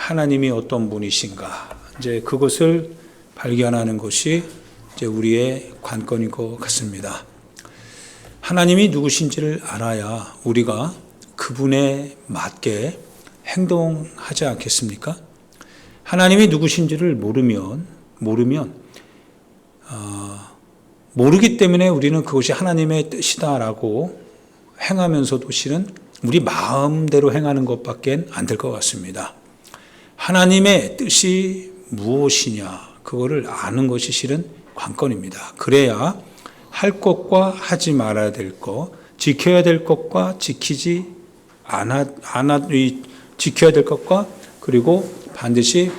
하나님이 어떤 분이신가, 이제 그것을 발견하는 것이 이제 우리의 관건인 것 같습니다. 하나님이 누구신지를 알아야 우리가 그분에 맞게 행동하지 않겠습니까? 하나님이 누구신지를 모르기 때문에 우리는 그것이 하나님의 뜻이다라고 행하면서도 실은 우리 마음대로 행하는 것밖에 안 될 것 같습니다. 하나님의 뜻이 무엇이냐, 그거를 아는 것이 실은 관건입니다. 그래야 할 것과 하지 말아야 될 것, 지켜야 될 것과 지켜야 될 것과 그리고 반드시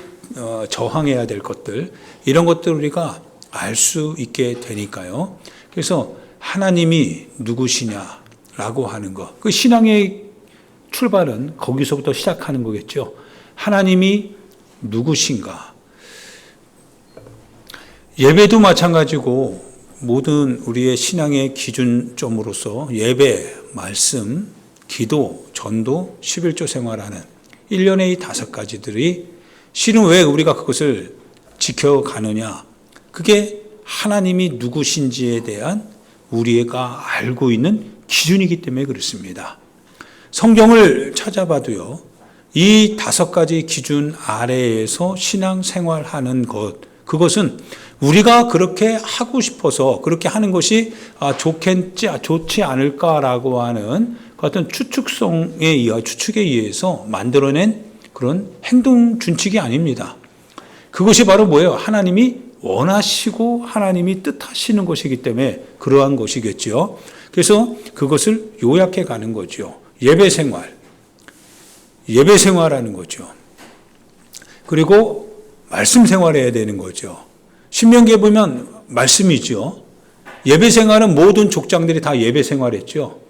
저항해야 될 것들, 이런 것들을 우리가 알 수 있게 되니까요. 그래서 하나님이 누구시냐라고 하는 것, 그 신앙의 출발은 거기서부터 시작하는 거겠죠. 하나님이 누구신가? 예배도 마찬가지고 모든 우리의 신앙의 기준점으로서 예배, 말씀, 기도, 전도, 11조 생활하는 1년의 이 5가지들이 실은 왜 우리가 그것을 지켜가느냐? 그게 하나님이 누구신지에 대한 우리가 알고 있는 기준이기 때문에 그렇습니다. 성경을 찾아봐도요, 이 5가지 기준 아래에서 신앙생활하는 것, 그것은 우리가 그렇게 하고 싶어서 그렇게 하는 것이 좋지 않을까라고 하는 어떤 추측에 의해서 만들어낸 그런 행동 준칙이 아닙니다. 그것이 바로 뭐예요? 하나님이 원하시고 하나님이 뜻하시는 것이기 때문에 그러한 것이겠죠. 그래서 그것을 요약해 가는 거죠. 예배 생활하는 거죠. 그리고 말씀 생활해야 되는 거죠. 신명기에 보면 말씀이죠. 예배 생활은 모든 족장들이 다 예배 생활했죠.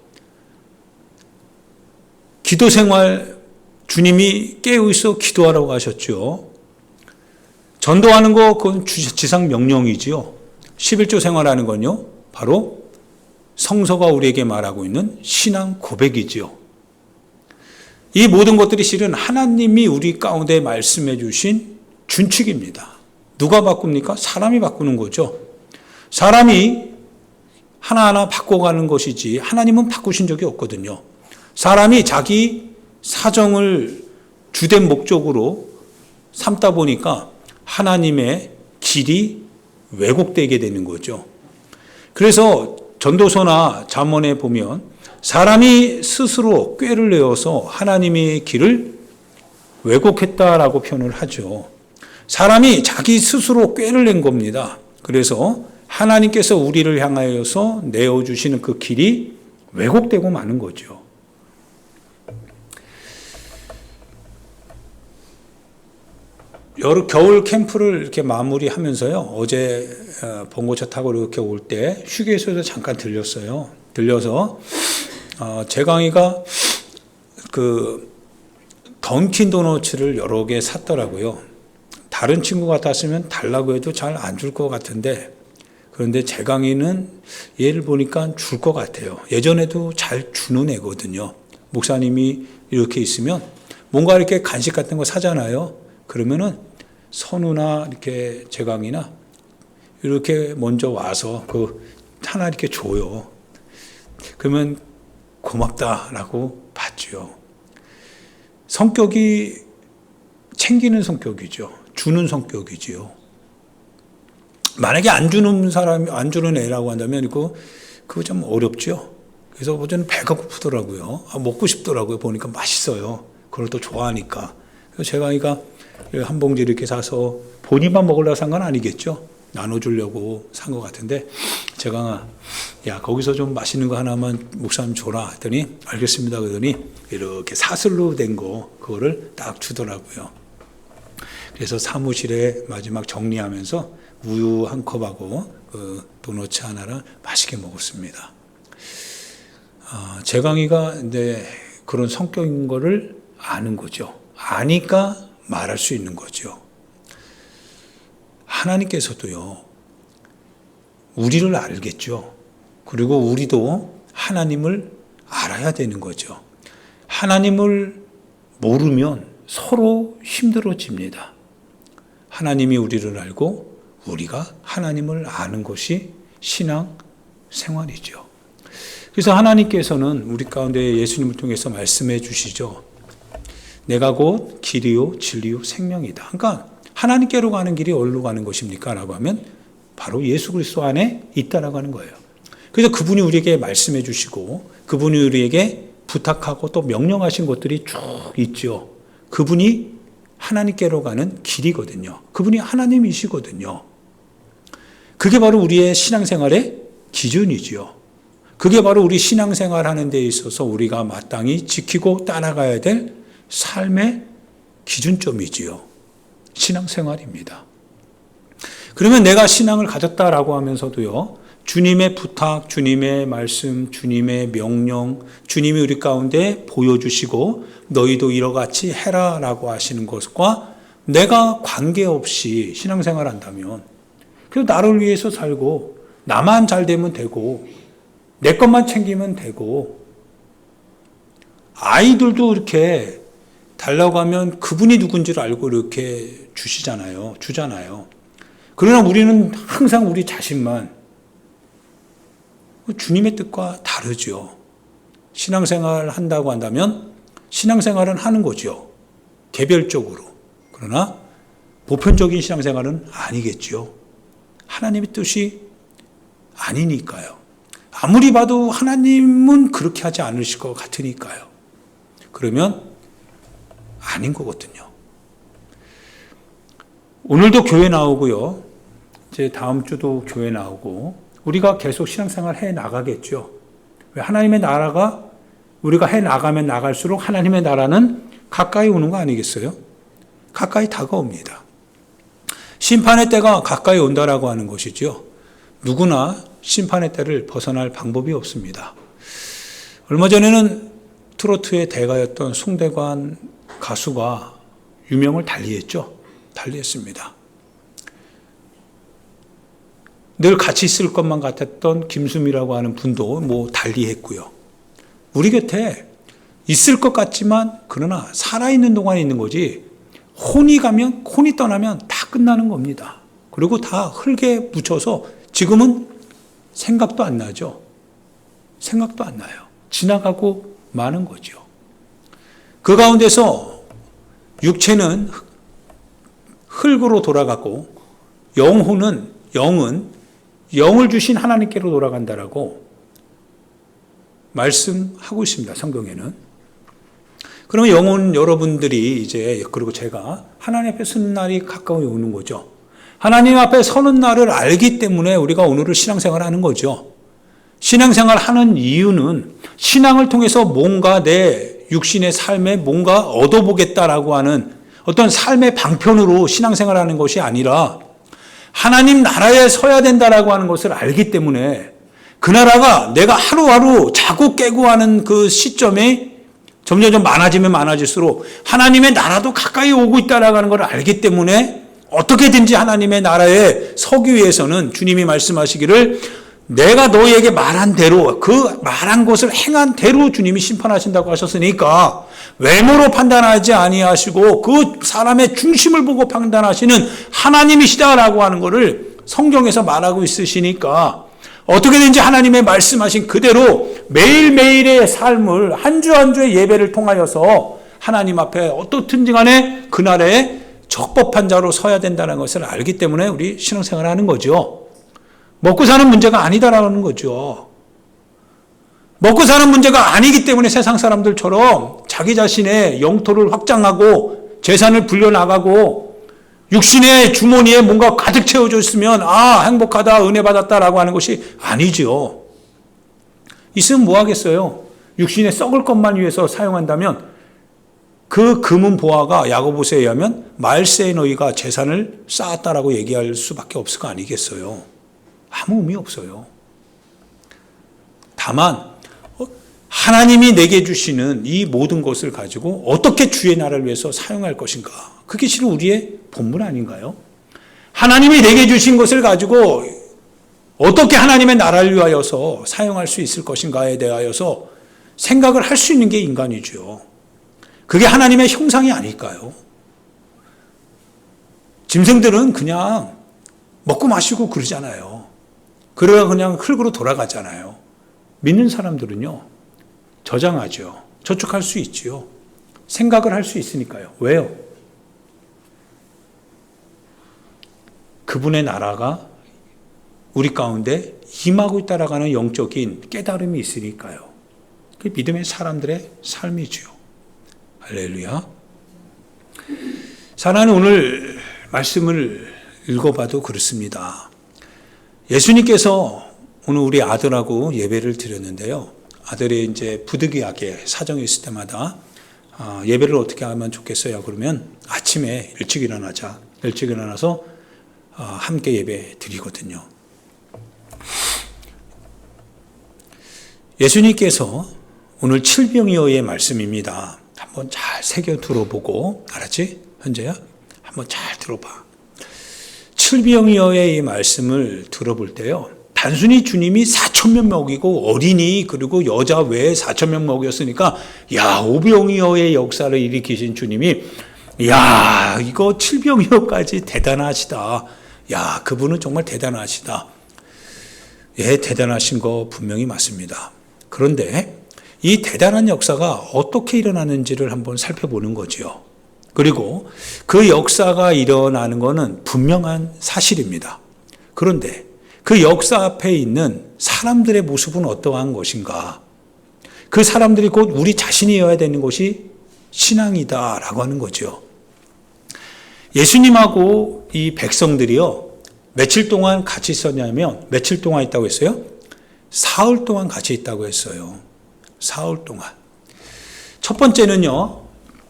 기도 생활, 주님이 깨어있어 기도하라고 하셨죠. 전도하는 거, 그건 지상 명령이지요. 11조 생활하는 건요, 바로 성서가 우리에게 말하고 있는 신앙 고백이지요. 이 모든 것들이 실은 하나님이 우리 가운데 말씀해 주신 준칙입니다. 누가 바꿉니까? 사람이 바꾸는 거죠. 사람이 하나하나 바꿔가는 것이지 하나님은 바꾸신 적이 없거든요. 사람이 자기 사정을 주된 목적으로 삼다 보니까 하나님의 길이 왜곡되게 되는 거죠. 그래서 전도서나 잠언에 보면 사람이 스스로 꾀를 내어서 하나님의 길을 왜곡했다라고 표현을 하죠. 사람이 자기 스스로 꾀를 낸 겁니다. 그래서 하나님께서 우리를 향하여서 내어주시는 그 길이 왜곡되고 마는 거죠. 겨울 캠프를 이렇게 마무리하면서요, 어제 봉고차 타고 이렇게 올 때 휴게소에서 잠깐 들렸어요. 들려서 재강이가 그 던킨 도너츠를 여러 개 샀더라고요. 다른 친구 같았으면 달라고 해도 잘 안 줄 것 같은데, 그런데 재강이는 얘를 보니까 줄 것 같아요. 예전에도 잘 주는 애거든요. 목사님이 이렇게 있으면 뭔가 이렇게 간식 같은 거 사잖아요. 그러면은 선우나 이렇게 재강이나 이렇게 먼저 와서 그 하나 이렇게 줘요. 그러면 고맙다라고 받죠. 성격이 챙기는 성격이죠. 주는 성격이지요. 만약에 안 주는 애라고 한다면 그거 좀 어렵죠. 그래서 어제는 배가 고프더라고요. 먹고 싶더라고요. 보니까 맛있어요. 그걸 또 좋아하니까. 그래서 재강이가 한 봉지 이렇게 사서 본인만 먹으려고 산 건 아니겠죠. 나눠주려고 산 것 같은데, 재강아, 야, 거기서 좀 맛있는 거 하나만 목사님 줘라 했더니 알겠습니다. 그러더니 이렇게 사슬로 된 거, 그거를 딱 주더라고요. 그래서 사무실에 마지막 정리하면서 우유 한 컵하고 그 도너츠 하나를 맛있게 먹었습니다. 재강이가 이제 그런 성격인 거를 아는 거죠. 아니까 말할 수 있는 거죠. 하나님께서도요, 우리를 알겠죠. 그리고 우리도 하나님을 알아야 되는 거죠. 하나님을 모르면 서로 힘들어집니다. 하나님이 우리를 알고 우리가 하나님을 아는 것이 신앙 생활이죠. 그래서 하나님께서는 우리 가운데 예수님을 통해서 말씀해 주시죠. 내가 곧 길이요 진리요 생명이다. 그러니까 하나님께로 가는 길이 어디로 가는 것입니까? 라고 하면 바로 예수 그리스도 안에 있다라고 하는 거예요. 그래서 그분이 우리에게 말씀해 주시고 그분이 우리에게 부탁하고 또 명령하신 것들이 쭉 있죠. 그분이 하나님께로 가는 길이거든요. 그분이 하나님이시거든요. 그게 바로 우리의 신앙생활의 기준이지요. 그게 바로 우리 신앙생활 하는 데 있어서 우리가 마땅히 지키고 따라가야 될 삶의 기준점이지요. 신앙생활입니다. 그러면 내가 신앙을 가졌다라고 하면서도요, 주님의 부탁, 주님의 말씀, 주님의 명령, 주님이 우리 가운데 보여주시고 너희도 이러같이 해라라고 하시는 것과 내가 관계없이 신앙생활 한다면 그래서 나를 위해서 살고 나만 잘 되면 되고 내 것만 챙기면 되고 아이들도 이렇게 달라고 하면 그분이 누군지를 알고 이렇게 주잖아요. 그러나 우리는 항상 우리 자신만 주님의 뜻과 다르죠. 신앙생활 한다고 한다면 신앙생활은 하는 거죠. 개별적으로. 그러나 보편적인 신앙생활은 아니겠죠. 하나님의 뜻이 아니니까요. 아무리 봐도 하나님은 그렇게 하지 않으실 것 같으니까요. 그러면 아닌 거거든요. 오늘도 교회 나오고요. 이제 다음 주도 교회 나오고 우리가 계속 신앙생활 해 나가겠죠. 왜 하나님의 나라가 우리가 해 나가면 나갈수록 하나님의 나라는 가까이 오는 거 아니겠어요? 가까이 다가옵니다. 심판의 때가 가까이 온다라고 하는 것이죠. 누구나 심판의 때를 벗어날 방법이 없습니다. 얼마 전에는 트로트의 대가였던 송대관 가수가 유명을 달리했습니다. 늘 같이 있을 것만 같았던 김수미라고 하는 분도 달리했고요. 우리 곁에 있을 것 같지만 그러나 살아있는 동안에 있는 거지 혼이 떠나면 다 끝나는 겁니다. 그리고 다 흙에 묻혀서 지금은 생각도 안 나죠. 생각도 안 나요. 지나가고 마는 거죠. 그 가운데서 육체는 흙으로 돌아가고 영은 영을 주신 하나님께로 돌아간다라고 말씀하고 있습니다. 성경에는. 그러면 영혼 여러분들이 그리고 제가 하나님 앞에 서는 날이 가까이 오는 거죠. 하나님 앞에 서는 날을 알기 때문에 우리가 오늘을 신앙생활 하는 거죠. 신앙생활 하는 이유는 신앙을 통해서 뭔가 내 육신의 삶에 뭔가 얻어보겠다라고 하는 어떤 삶의 방편으로 신앙생활 하는 것이 아니라 하나님 나라에 서야 된다라고 하는 것을 알기 때문에 그 나라가 내가 하루하루 자고 깨고 하는 그 시점에 점점 많아지면 많아질수록 하나님의 나라도 가까이 오고 있다라고 하는 것을 알기 때문에 어떻게든지 하나님의 나라에 서기 위해서는 주님이 말씀하시기를 내가 너희에게 말한 대로 그 말한 것을 행한 대로 주님이 심판하신다고 하셨으니까 외모로 판단하지 아니하시고 그 사람의 중심을 보고 판단하시는 하나님이시다라고 하는 것을 성경에서 말하고 있으시니까 어떻게든지 하나님의 말씀하신 그대로 매일매일의 삶을 한 주 한 주의 예배를 통하여서 하나님 앞에 어떻든지 간에 그날에 적법한 자로 서야 된다는 것을 알기 때문에 우리 신앙생활을 하는 거죠. 먹고 사는 문제가 아니다라는 거죠. 먹고 사는 문제가 아니기 때문에 세상 사람들처럼 자기 자신의 영토를 확장하고 재산을 불려나가고 육신의 주머니에 뭔가 가득 채워져 있으면 행복하다, 은혜 받았다라고 하는 것이 아니죠. 있으면 뭐 하겠어요? 육신의 썩을 것만 위해서 사용한다면 그 금은 보아가 야고보서에 의하면 말세에 너희가 재산을 쌓았다라고 얘기할 수밖에 없을 거 아니겠어요? 아무 의미 없어요. 다만 하나님이 내게 주시는 이 모든 것을 가지고 어떻게 주의 나라를 위해서 사용할 것인가? 그게 실은 우리의 본분 아닌가요? 하나님이 내게 주신 것을 가지고 어떻게 하나님의 나라를 위하여서 사용할 수 있을 것인가에 대하여서 생각을 할 수 있는 게 인간이죠. 그게 하나님의 형상이 아닐까요? 짐승들은 그냥 먹고 마시고 그러잖아요. 그러다 그냥 흙으로 돌아가잖아요. 믿는 사람들은요, 저장하죠. 저축할 수 있지요. 생각을 할 수 있으니까요. 왜요? 그분의 나라가 우리 가운데 임하고 있다라는 영적인 깨달음이 있으니까요. 그게 믿음의 사람들의 삶이지요. 할렐루야. 사랑하는 오늘 말씀을 읽어봐도 그렇습니다. 예수님께서 오늘 우리 아들하고 예배를 드렸는데요. 아들이 이제 부득이하게 사정이 있을 때마다 예배를 어떻게 하면 좋겠어요? 그러면 아침에 일찍 일어나자. 일찍 일어나서 함께 예배 드리거든요. 예수님께서 오늘 칠병이어의 말씀입니다. 한번 잘 새겨 들어보고, 알았지? 현재야? 한번 잘 들어봐. 칠병이어의 이 말씀을 들어볼 때요, 단순히 주님이 4,000명 먹이고 어린이 그리고 여자 외에 4,000명 먹였으니까 오병이어의 역사를 일으키신 주님이 이거 칠병이어까지 대단하시다. 그분은 정말 대단하시다. 대단하신 거 분명히 맞습니다. 그런데 이 대단한 역사가 어떻게 일어나는지를 한번 살펴보는 거죠. 그리고 그 역사가 일어나는 것은 분명한 사실입니다. 그런데 그 역사 앞에 있는 사람들의 모습은 어떠한 것인가? 그 사람들이 곧 우리 자신이어야 되는 것이 신앙이다라고 하는 거죠. 예수님하고 이 백성들이요, 며칠 동안 같이 있었냐면, 며칠 동안 있다고 했어요? 사흘 동안 같이 있다고 했어요. 사흘 동안. 첫 번째는요,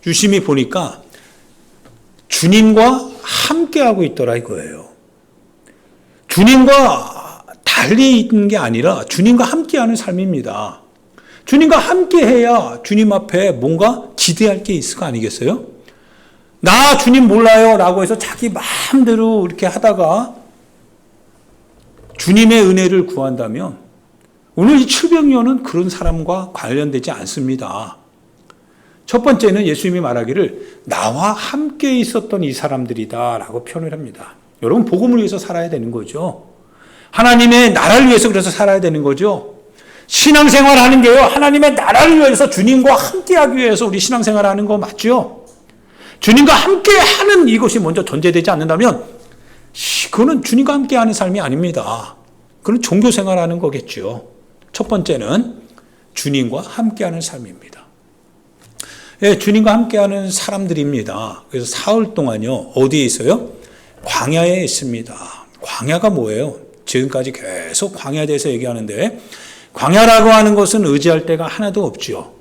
유심히 보니까 주님과 함께하고 있더라 이거예요. 주님과 달리 있는 게 아니라 주님과 함께하는 삶입니다. 주님과 함께해야 주님 앞에 뭔가 기대할 게 있을 거 아니겠어요? 나 주님 몰라요 라고 해서 자기 마음대로 이렇게 하다가 주님의 은혜를 구한다면 오늘 이 칠병이어는 그런 사람과 관련되지 않습니다. 첫 번째는 예수님이 말하기를 나와 함께 있었던 이 사람들이다 라고 표현을 합니다. 여러분, 복음을 위해서 살아야 되는 거죠. 하나님의 나라를 위해서 그래서 살아야 되는 거죠. 신앙생활 하는 게요, 하나님의 나라를 위해서 주님과 함께 하기 위해서 우리 신앙생활 하는 거 맞죠? 주님과 함께 하는 이것이 먼저 전제되지 않는다면 그거는 주님과 함께 하는 삶이 아닙니다. 그건 종교생활 하는 거겠죠. 첫 번째는 주님과 함께 하는 삶입니다. 주님과 함께 하는 사람들입니다. 그래서 사흘 동안요, 어디에 있어요? 광야에 있습니다. 광야가 뭐예요? 지금까지 계속 광야에 대해서 얘기하는데, 광야라고 하는 것은 의지할 데가 하나도 없죠.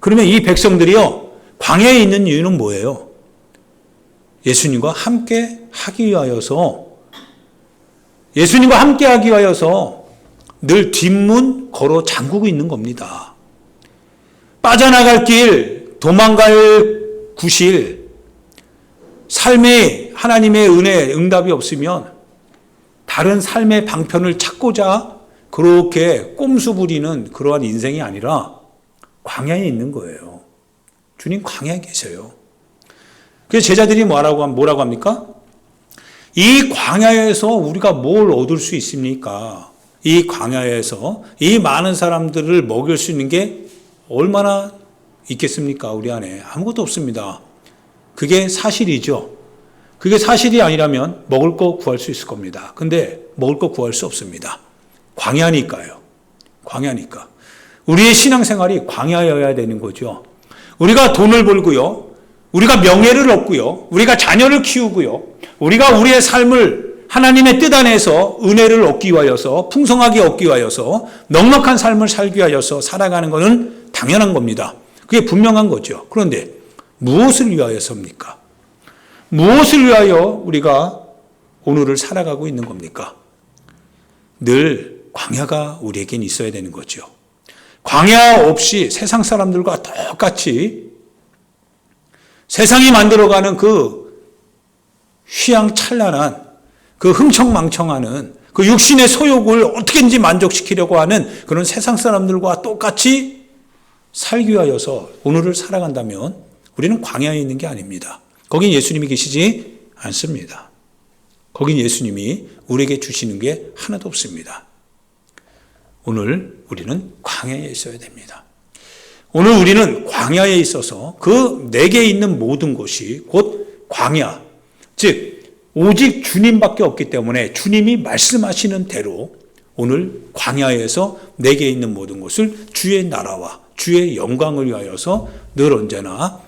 그러면 이 백성들이요, 광야에 있는 이유는 뭐예요? 예수님과 함께 하기 위하여서, 예수님과 함께 하기 위하여서 늘 뒷문 걸어 잠그고 있는 겁니다. 빠져나갈 길, 도망갈 구실, 삶에 하나님의 은혜, 응답이 없으면 다른 삶의 방편을 찾고자 그렇게 꼼수 부리는 그러한 인생이 아니라 광야에 있는 거예요. 주님 광야에 계세요. 그래서 제자들이 뭐라고 합니까? 이 광야에서 우리가 뭘 얻을 수 있습니까? 이 광야에서 이 많은 사람들을 먹일 수 있는 게 얼마나 있겠습니까? 우리 안에 아무것도 없습니다. 그게 사실이죠. 그게 사실이 아니라면 먹을 거 구할 수 있을 겁니다. 근데 먹을 거 구할 수 없습니다. 광야니까요. 광야니까. 우리의 신앙생활이 광야여야 되는 거죠. 우리가 돈을 벌고요, 우리가 명예를 얻고요, 우리가 자녀를 키우고요, 우리가 우리의 삶을 하나님의 뜻 안에서 은혜를 얻기 위하여서, 풍성하게 얻기 위하여서, 넉넉한 삶을 살기 위하여서 살아가는 것은 당연한 겁니다. 그게 분명한 거죠. 그런데 무엇을 위하여서입니까? 무엇을 위하여 우리가 오늘을 살아가고 있는 겁니까? 늘 광야가 우리에겐 있어야 되는 거죠. 광야 없이 세상 사람들과 똑같이 세상이 만들어가는 그 휘황찬란한, 그 흥청망청하는 그 육신의 소욕을 어떻게든지 만족시키려고 하는 그런 세상 사람들과 똑같이 살기 위하여서 오늘을 살아간다면 우리는 광야에 있는 게 아닙니다. 거긴 예수님이 계시지 않습니다. 거긴 예수님이 우리에게 주시는 게 하나도 없습니다. 오늘 우리는 광야에 있어야 됩니다. 오늘 우리는 광야에 있어서 그 내게 있는 모든 것이 곧 광야, 즉 오직 주님밖에 없기 때문에 주님이 말씀하시는 대로 오늘 광야에서 내게 있는 모든 것을 주의 나라와 주의 영광을 위하여서 늘 언제나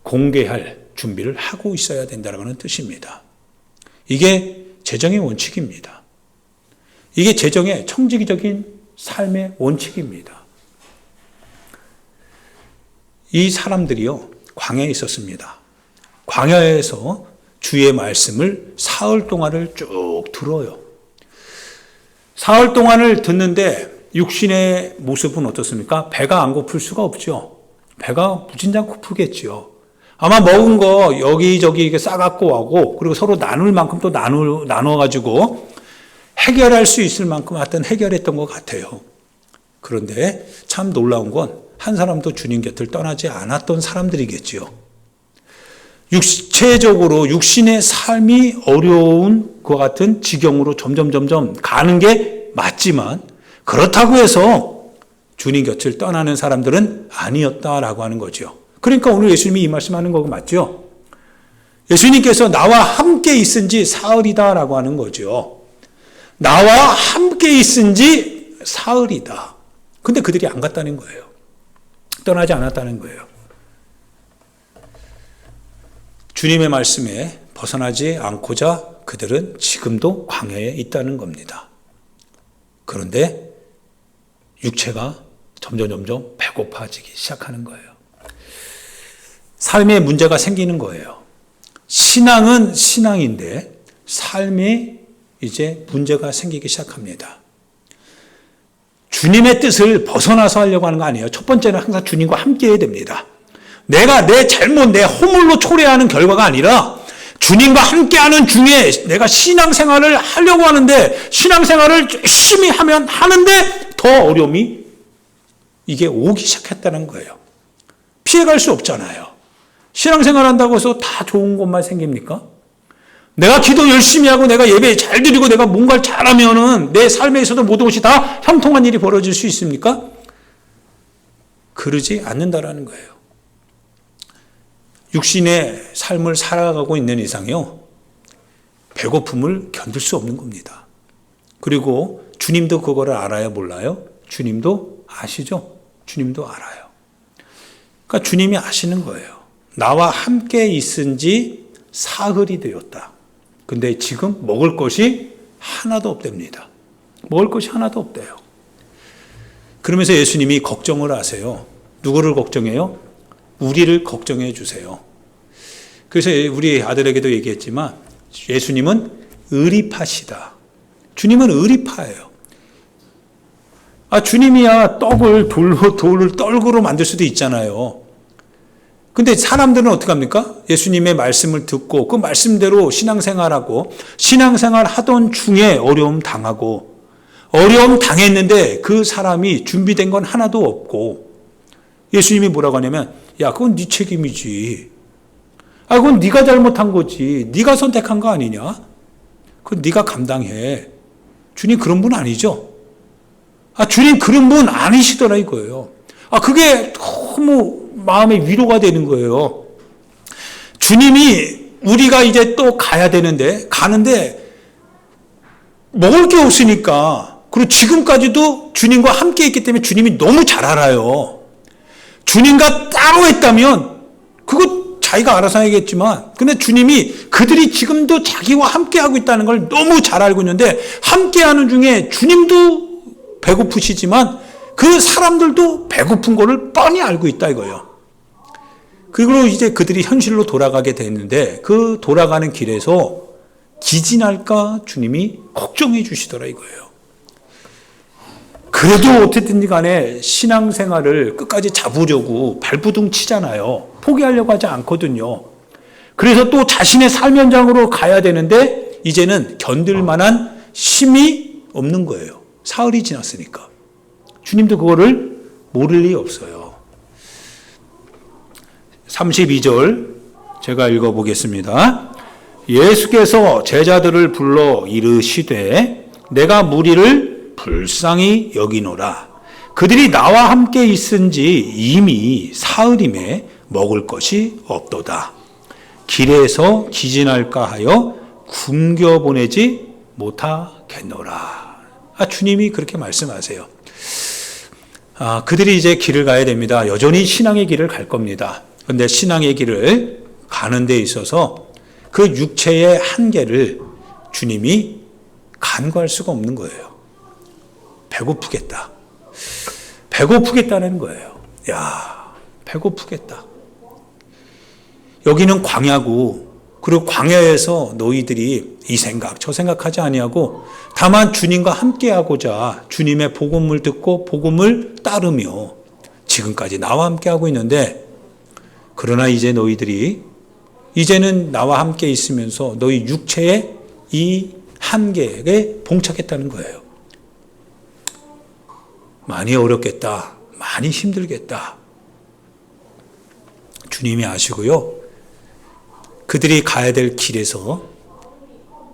공개할 준비를 하고 있어야 된다는 뜻입니다. 이게 재정의 원칙입니다. 이게 재정의 청지기적인 삶의 원칙입니다. 이 사람들이요, 광야에 있었습니다. 광야에서 주의 말씀을 사흘 동안을 쭉 들어요. 사흘 동안을 듣는데 육신의 모습은 어떻습니까? 배가 안 고플 수가 없죠. 배가 무진장 고프겠죠. 아마 먹은 거 여기저기 이렇게 싸갖고 하고, 그리고 서로 나눌 만큼 또 나눠가지고 해결할 수 있을 만큼 하여튼 해결했던 것 같아요. 그런데 참 놀라운 건 한 사람도 주님 곁을 떠나지 않았던 사람들이겠지요. 육체적으로 육신의 삶이 어려운 것 같은 지경으로 점점 가는 게 맞지만 그렇다고 해서 주님 곁을 떠나는 사람들은 아니었다라고 하는 거죠. 그러니까 오늘 예수님이 이 말씀하는 거 맞죠? 예수님께서 나와 함께 있은 지 사흘이다라고 하는 거죠. 나와 함께 있은 지 사흘이다. 근데 그들이 안 갔다는 거예요. 떠나지 않았다는 거예요. 주님의 말씀에 벗어나지 않고자 그들은 지금도 광야에 있다는 겁니다. 그런데 육체가 점점 배고파지기 시작하는 거예요. 삶에 문제가 생기는 거예요. 신앙은 신앙인데 삶에 이제 문제가 생기기 시작합니다. 주님의 뜻을 벗어나서 하려고 하는 거 아니에요. 첫 번째는 항상 주님과 함께 해야 됩니다. 내가 내 잘못, 내 허물로 초래하는 결과가 아니라 주님과 함께하는 중에 내가 신앙생활을 하려고 하는데 신앙생활을 열심히 하는데 더 어려움이 이게 오기 시작했다는 거예요. 피해갈 수 없잖아요. 신앙생활 한다고 해서 다 좋은 것만 생깁니까? 내가 기도 열심히 하고 내가 예배 잘 드리고 내가 뭔가를 잘하면은 내 삶에 있어도 모든 것이 다 형통한 일이 벌어질 수 있습니까? 그러지 않는다라는 거예요. 육신의 삶을 살아가고 있는 이상요, 배고픔을 견딜 수 없는 겁니다. 그리고 주님도 그거를 알아요, 몰라요? 주님도 아시죠? 주님도 알아요. 그러니까 주님이 아시는 거예요. 나와 함께 있은 지 사흘이 되었다. 근데 지금 먹을 것이 하나도 없답니다. 먹을 것이 하나도 없대요. 그러면서 예수님이 걱정을 하세요. 누구를 걱정해요? 우리를 걱정해 주세요. 그래서 우리 아들에게도 얘기했지만 예수님은 의리파시다. 주님은 의리파예요. 주님이야 떡을 돌을 떡으로 만들 수도 있잖아요. 근데 사람들은 어떻게 합니까? 예수님의 말씀을 듣고 그 말씀대로 신앙생활하고 신앙생활 하던 중에 어려움 당하고 어려움 당했는데 그 사람이 준비된 건 하나도 없고 예수님이 뭐라고 하냐면 야 그건 네 책임이지. 그건 네가 잘못한 거지. 네가 선택한 거 아니냐? 그건 네가 감당해. 주님 그런 분 아니죠? 주님 그런 분 아니시더라 이거예요. 그게 너무 마음의 위로가 되는 거예요. 주님이 우리가 이제 또 가야 되는데 가는데 먹을 게 없으니까 그리고 지금까지도 주님과 함께 있기 때문에 주님이 너무 잘 알아요. 주님과 따로 했다면 그거 자기가 알아서 하겠지만 근데 주님이 그들이 지금도 자기와 함께 하고 있다는 걸 너무 잘 알고 있는데 함께 하는 중에 주님도 배고프시지만 그 사람들도 배고픈 거를 뻔히 알고 있다 이거예요. 그리고 이제 그들이 현실로 돌아가게 됐는데 그 돌아가는 길에서 기진할까 주님이 걱정해 주시더라 이거예요. 그래도 어쨌든 간에 신앙생활을 끝까지 잡으려고 발부둥 치잖아요. 포기하려고 하지 않거든요. 그래서 또 자신의 삶 현장으로 가야 되는데 이제는 견딜 만한 힘이 없는 거예요. 사흘이 지났으니까. 주님도 그거를 모를 리 없어요. 32절 제가 읽어보겠습니다. 예수께서 제자들을 불러 이르시되 내가 무리를 불쌍히 여기노라. 그들이 나와 함께 있은지 이미 사흘임에 먹을 것이 없도다. 길에서 기진할까 하여 굶겨보내지 못하겠노라. 주님이 그렇게 말씀하세요. 그들이 이제 길을 가야 됩니다. 여전히 신앙의 길을 갈 겁니다. 그런데 신앙의 길을 가는 데 있어서 그 육체의 한계를 주님이 간과할 수가 없는 거예요. 배고프겠다는 거예요. 배고프겠다. 여기는 광야고, 그리고 광야에서 너희들이 이 생각 저 생각하지 아니하고 다만 주님과 함께하고자 주님의 복음을 듣고 복음을 따르며 지금까지 나와 함께하고 있는데, 그러나 이제 너희들이 이제는 나와 함께 있으면서 너희 육체의 이 한계에 봉착했다는 거예요. 많이 어렵겠다. 많이 힘들겠다. 주님이 아시고요. 그들이 가야 될 길에서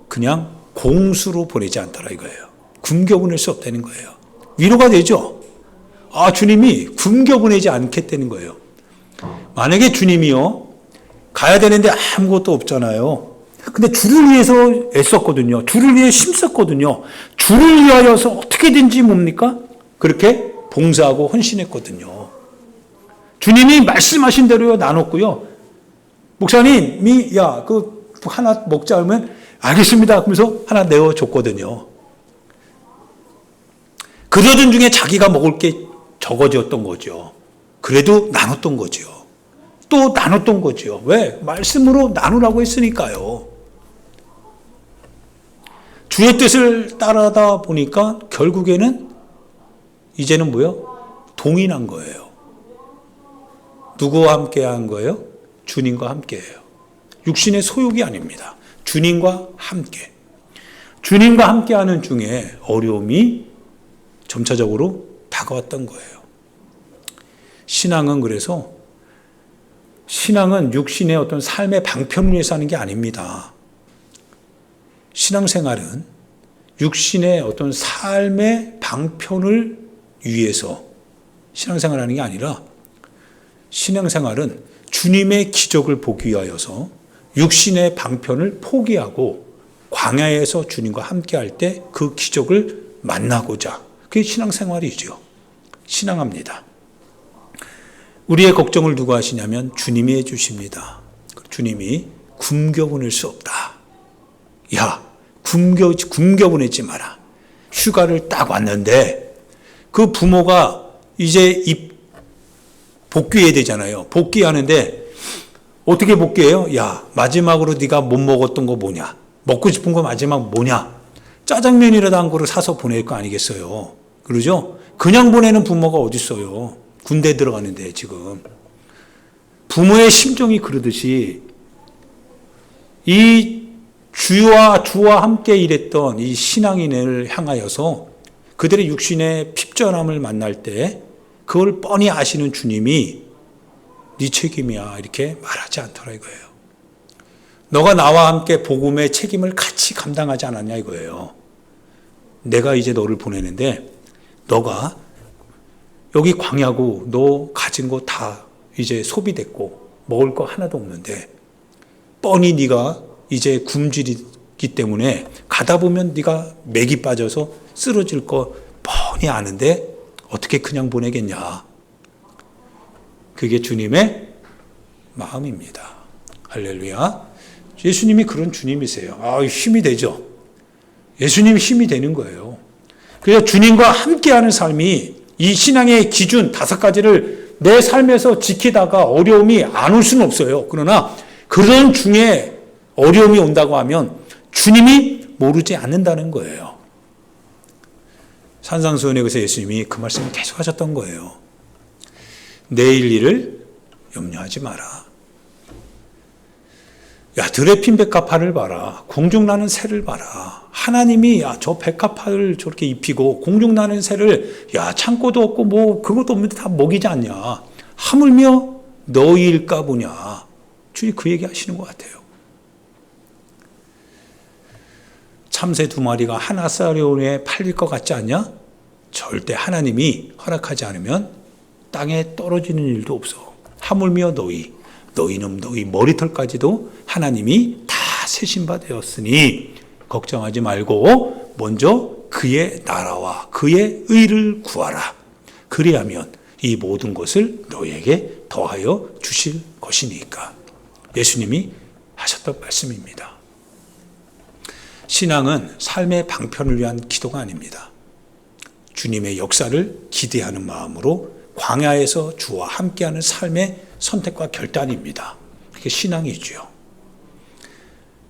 그냥 공수로 보내지 않더라 이거예요. 굶겨보낼 수 없다는 거예요. 위로가 되죠. 주님이 굶겨보내지 않겠다는 거예요. 만약에 주님이요, 가야 되는데 아무것도 없잖아요. 근데 주를 위해서 애썼거든요. 주를 위해 힘썼거든요. 주를 위하여서 어떻게든지 뭡니까? 그렇게 봉사하고 헌신했거든요. 주님이 말씀하신 대로 나눴고요. 목사님이 하나 먹자 하면 알겠습니다 하면서 하나 내어줬거든요. 그러던 중에 자기가 먹을 게 적어졌던 거죠. 그래도 나눴던 거죠. 또 나눴던 거죠. 왜? 말씀으로 나누라고 했으니까요. 주의 뜻을 따르다 보니까 결국에는 이제는 동인한 거예요. 누구와 함께 한 거예요? 주님과 함께해요. 육신의 소욕이 아닙니다. 주님과 함께. 주님과 함께하는 중에 어려움이 점차적으로 다가왔던 거예요. 신앙은 육신의 어떤 삶의 방편을 위해서 하는 게 아닙니다. 신앙생활은 육신의 어떤 삶의 방편을 위해서 신앙생활하는 게 아니라, 신앙생활은 주님의 기적을 보기 위하여서 육신의 방편을 포기하고 광야에서 주님과 함께할 때 그 기적을 만나고자, 그게 신앙생활이죠. 신앙합니다. 우리의 걱정을 누가 하시냐면 주님이 해주십니다. 주님이 굶겨보낼 수 없다. 굶겨보내지 마라. 휴가를 딱 왔는데 그 부모가 이제 복귀해야 되잖아요. 복귀하는데 어떻게 복귀해요? 마지막으로 네가 못 먹었던 거 뭐냐? 먹고 싶은 거 마지막 뭐냐? 짜장면이라도 한 그릇 사서 보낼 거 아니겠어요? 그러죠? 그냥 보내는 부모가 어디 있어요? 군대 들어가는데 지금. 부모의 심정이 그러듯이 이 주와 함께 일했던 이 신앙인을 향하여서 그들의 육신의 핍전함을 만날 때 그걸 뻔히 아시는 주님이 네 책임이야 이렇게 말하지 않더라 이거예요. 너가 나와 함께 복음의 책임을 같이 감당하지 않았냐 이거예요. 내가 이제 너를 보내는데 너가 여기 광야고 너 가진 거 다 이제 소비됐고 먹을 거 하나도 없는데 뻔히 네가 이제 굶주리기 때문에 가다 보면 네가 맥이 빠져서 쓰러질 거 뻔히 아는데 어떻게 그냥 보내겠냐. 그게 주님의 마음입니다. 할렐루야. 예수님이 그런 주님이세요. 힘이 되죠. 예수님이 힘이 되는 거예요. 그래서 주님과 함께하는 삶이 이 신앙의 기준 5가지를 내 삶에서 지키다가 어려움이 안 올 수는 없어요. 그러나 그런 중에 어려움이 온다고 하면 주님이 모르지 않는다는 거예요. 산상수훈에서 예수님이 그 말씀을 계속 하셨던 거예요. 내일 일을 염려하지 마라. 들에 핀 백합화를 봐라. 공중나는 새를 봐라. 하나님이 저 백합화를 저렇게 입히고 공중나는 새를 창고도 없고 뭐 그것도 없는데 다 먹이지 않냐. 하물며 너희일까 보냐. 주님 그 얘기 하시는 것 같아요. 참새 2마리가 하나사리온에 팔릴 것 같지 않냐? 절대 하나님이 허락하지 않으면 땅에 떨어지는 일도 없어. 하물며 너희는 너희 머리털까지도 하나님이 다 세신 바 되었으니 걱정하지 말고 먼저 그의 나라와 그의 의를 구하라. 그리하면 이 모든 것을 너희에게 더하여 주실 것이니까. 예수님이 하셨던 말씀입니다. 신앙은 삶의 방편을 위한 기도가 아닙니다. 주님의 역사를 기대하는 마음으로 광야에서 주와 함께하는 삶의 선택과 결단입니다. 그게 신앙이지요.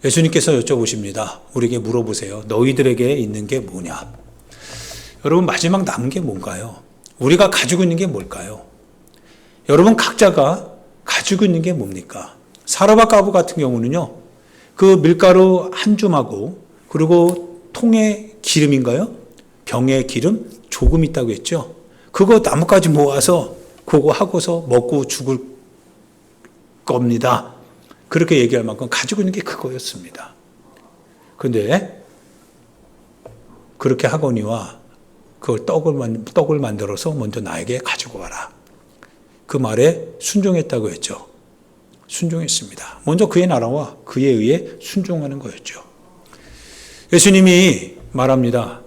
예수님께서 여쭤보십니다. 우리에게 물어보세요. 너희들에게 있는 게 뭐냐? 여러분, 마지막 남은 게 뭔가요? 우리가 가지고 있는 게 뭘까요? 여러분 각자가 가지고 있는 게 뭡니까? 사라바 가부 같은 경우는요, 그 밀가루 한 줌하고 그리고 통에 기름인가요? 병에 기름 조금 있다고 했죠. 그거 나뭇가지 모아서 그거 하고서 먹고 죽을 겁니다. 그렇게 얘기할 만큼 가지고 있는 게 그거였습니다. 그런데 그렇게 하거니와 그걸 떡을 만들어서 먼저 나에게 가지고 와라. 그 말에 순종했다고 했죠. 순종했습니다. 먼저 그의 나라와 그에 의해 순종하는 거였죠. 예수님이 말합니다.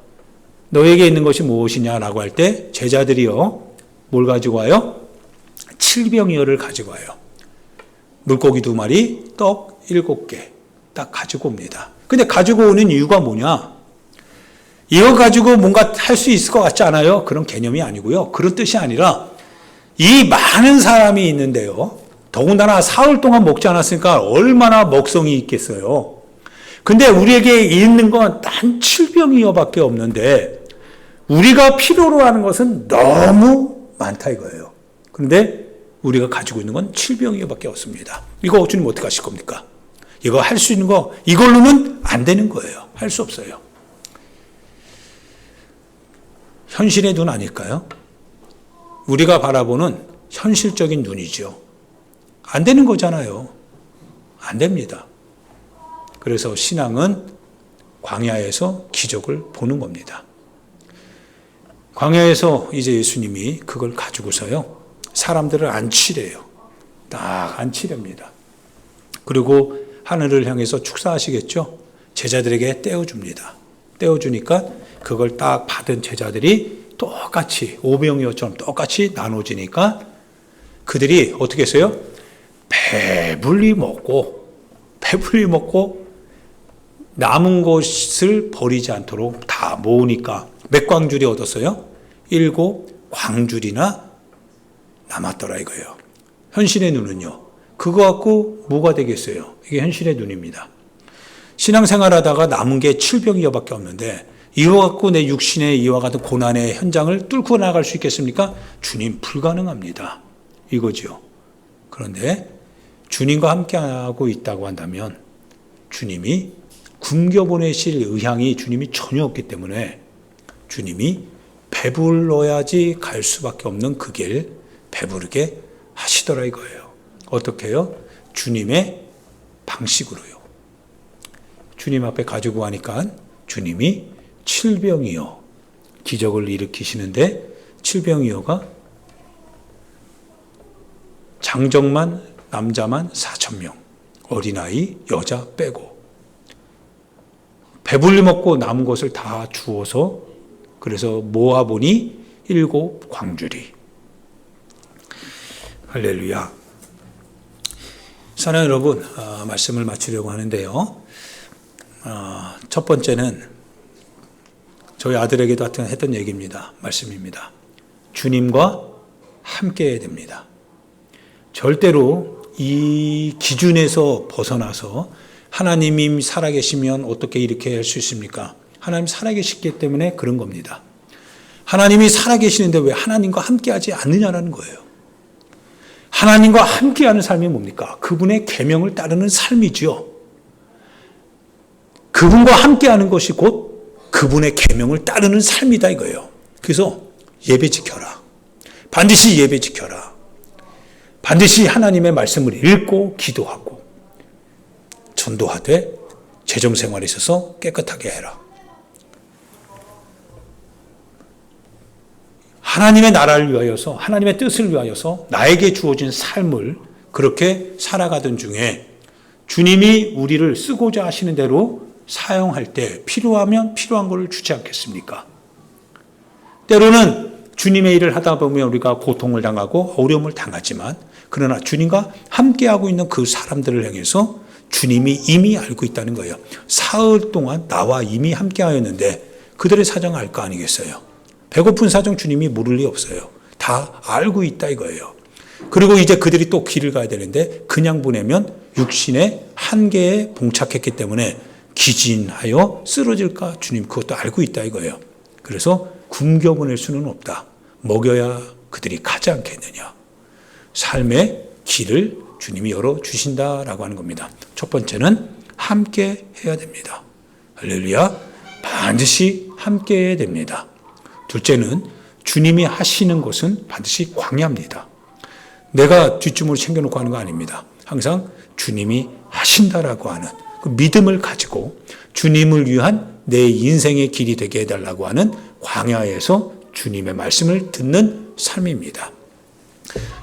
너에게 있는 것이 무엇이냐라고 할 때 제자들이요, 뭘 가지고 와요? 7병이어를 가지고 와요. 물고기 2마리, 떡 7개 딱 가지고 옵니다. 근데 가지고 오는 이유가 뭐냐? 이거 가지고 뭔가 할 수 있을 것 같지 않아요? 그런 개념이 아니고요. 그런 뜻이 아니라 이 많은 사람이 있는데요. 더군다나 사흘 동안 먹지 않았으니까 얼마나 먹성이 있겠어요. 근데 우리에게 있는 건 단 7병이어밖에 없는데 우리가 필요로 하는 것은 너무 많다 이거예요. 그런데 우리가 가지고 있는 건 7병이어밖에 없습니다. 이거 주님 어떻게 하실 겁니까? 이거 할 수 있는 거 이걸로는 안 되는 거예요. 할 수 없어요. 현실의 눈 아닐까요? 우리가 바라보는 현실적인 눈이죠. 안 되는 거잖아요. 안 됩니다. 그래서 신앙은 광야에서 기적을 보는 겁니다. 광야에서 이제 예수님이 그걸 가지고서요, 사람들을 안치래요. 딱 안치렵니다. 그리고 하늘을 향해서 축사하시겠죠? 제자들에게 떼어줍니다. 떼어주니까 그걸 딱 받은 제자들이 똑같이 오병이어처럼 똑같이 나눠지니까 그들이 어떻게 했어요? 배불리 먹고 남은 것을 버리지 않도록 다 모으니까 몇 광줄이 얻었어요? 7 광줄이나 남았더라 이거예요. 현실의 눈은요, 그거 갖고 뭐가 되겠어요? 이게 현실의 눈입니다. 신앙생활하다가 남은 게 7병이어밖에 없는데 이거 갖고 내 육신의 이와 같은 고난의 현장을 뚫고 나갈 수 있겠습니까? 주님, 불가능합니다. 이거죠. 그런데 주님과 함께하고 있다고 한다면 주님이 굶겨보내실 의향이 주님이 전혀 없기 때문에 주님이 배불러야지 갈 수밖에 없는 그 길 배부르게 하시더라 이거예요. 어떻게 해요? 주님의 방식으로요. 주님 앞에 가지고 가니까 주님이 7병이요 기적을 일으키시는데 7병이요가 장정만 남자만 4,000명, 어린아이 여자 빼고 배불리 먹고 남은 것을 다 주어서 그래서 모아보니 7 광주리. 할렐루야. 사랑하는 여러분, 말씀을 마치려고 하는데요. 첫 번째는 저희 아들에게도 했던 얘기입니다. 말씀입니다. 주님과 함께 해야 됩니다. 절대로 이 기준에서 벗어나서 하나님이 살아계시면 어떻게 이렇게 할 수 있습니까? 하나님 살아계시기 때문에 그런 겁니다. 하나님이 살아계시는데 왜 하나님과 함께하지 않느냐라는 거예요. 하나님과 함께하는 삶이 뭡니까? 그분의 계명을 따르는 삶이지요. 그분과 함께하는 것이 곧 그분의 계명을 따르는 삶이다 이거예요. 그래서 예배 지켜라. 반드시 예배 지켜라. 반드시 하나님의 말씀을 읽고 기도하고 전도하되 재정생활에 있어서 깨끗하게 해라. 하나님의 나라를 위하여서 하나님의 뜻을 위하여서 나에게 주어진 삶을 그렇게 살아가던 중에 주님이 우리를 쓰고자 하시는 대로 사용할 때 필요하면 필요한 것을 주지 않겠습니까? 때로는 주님의 일을 하다 보면 우리가 고통을 당하고 어려움을 당하지만 그러나 주님과 함께하고 있는 그 사람들을 향해서 주님이 이미 알고 있다는 거예요. 사흘 동안 나와 이미 함께하였는데 그들의 사정 알 거 아니겠어요? 배고픈 사정 주님이 모를 리 없어요. 다 알고 있다 이거예요. 그리고 이제 그들이 또 길을 가야 되는데 그냥 보내면 육신의 한계에 봉착했기 때문에 기진하여 쓰러질까 주님 그것도 알고 있다 이거예요. 그래서 굶겨보낼 수는 없다. 먹여야 그들이 가지 않겠느냐. 삶의 길을 주님이 열어주신다라고 하는 겁니다. 첫 번째는 함께 해야 됩니다. 할렐루야. 반드시 함께 해야 됩니다. 둘째는 주님이 하시는 것은 반드시 광야입니다. 내가 뒷주머니 챙겨놓고 하는 거 아닙니다. 항상 주님이 하신다라고 하는 그 믿음을 가지고 주님을 위한 내 인생의 길이 되게 해달라고 하는 광야에서 주님의 말씀을 듣는 삶입니다.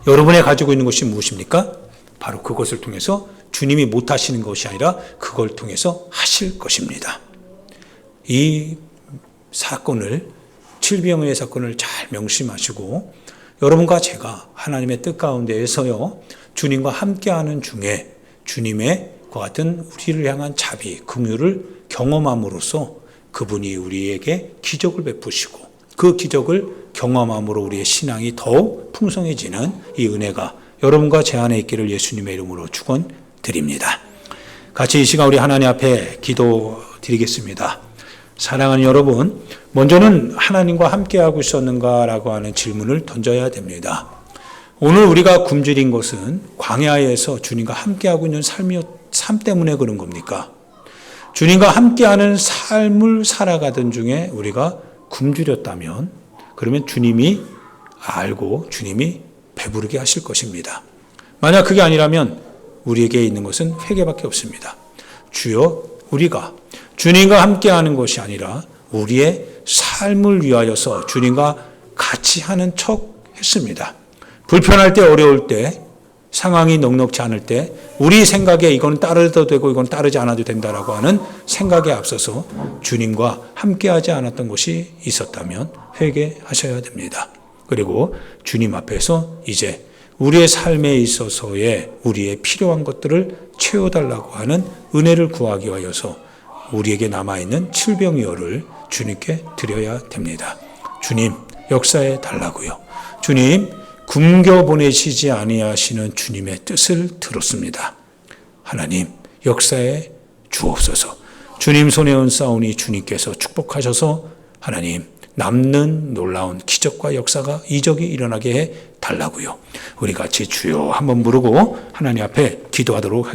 여러분이 가지고 있는 것이 무엇입니까? 바로 그것을 통해서 주님이 못하시는 것이 아니라 그걸 통해서 하실 것입니다. 이 사건을 칠병의 사건을 잘 명심하시고 여러분과 제가 하나님의 뜻 가운데에서요 주님과 함께하는 중에 주님의 그 같은 우리를 향한 자비, 긍휼을 경험함으로써 그분이 우리에게 기적을 베푸시고 그 기적을 경험함으로 우리의 신앙이 더욱 풍성해지는 이 은혜가 여러분과 제 안에 있기를 예수님의 이름으로 축원드립니다. 같이 이 시간 우리 하나님 앞에 기도드리겠습니다. 사랑하는 여러분, 먼저는 하나님과 함께하고 있었는가라고 하는 질문을 던져야 됩니다. 오늘 우리가 굶주린 것은 광야에서 주님과 함께하고 있는 삶 때문에 그런 겁니까? 주님과 함께하는 삶을 살아가던 중에 우리가 굶주렸다면 그러면 주님이 알고 주님이 배부르게 하실 것입니다. 만약 그게 아니라면 우리에게 있는 것은 회개밖에 없습니다. 주여 우리가 주님과 함께하는 것이 아니라 우리의 삶을 위하여서 주님과 같이 하는 척 했습니다. 불편할 때 어려울 때 상황이 넉넉지 않을 때 우리 생각에 이건 따르도 되고 이건 따르지 않아도 된다라고 하는 생각에 앞서서 주님과 함께하지 않았던 것이 있었다면 회개하셔야 됩니다. 그리고 주님 앞에서 이제 우리의 삶에 있어서의 우리의 필요한 것들을 채워달라고 하는 은혜를 구하기 위하여서 우리에게 남아있는 칠병이어를 주님께 드려야 됩니다. 주님 역사해 달라고요. 주님 굶겨 보내시지 아니하시는 주님의 뜻을 들었습니다. 하나님 역사해 주옵소서. 주님 손에 얹사오니 주님께서 축복하셔서 하나님 남는 놀라운 기적과 역사가 이적이 일어나게 해 달라고요. 우리 같이 주여 한번 부르고 하나님 앞에 기도하도록 하겠습니다.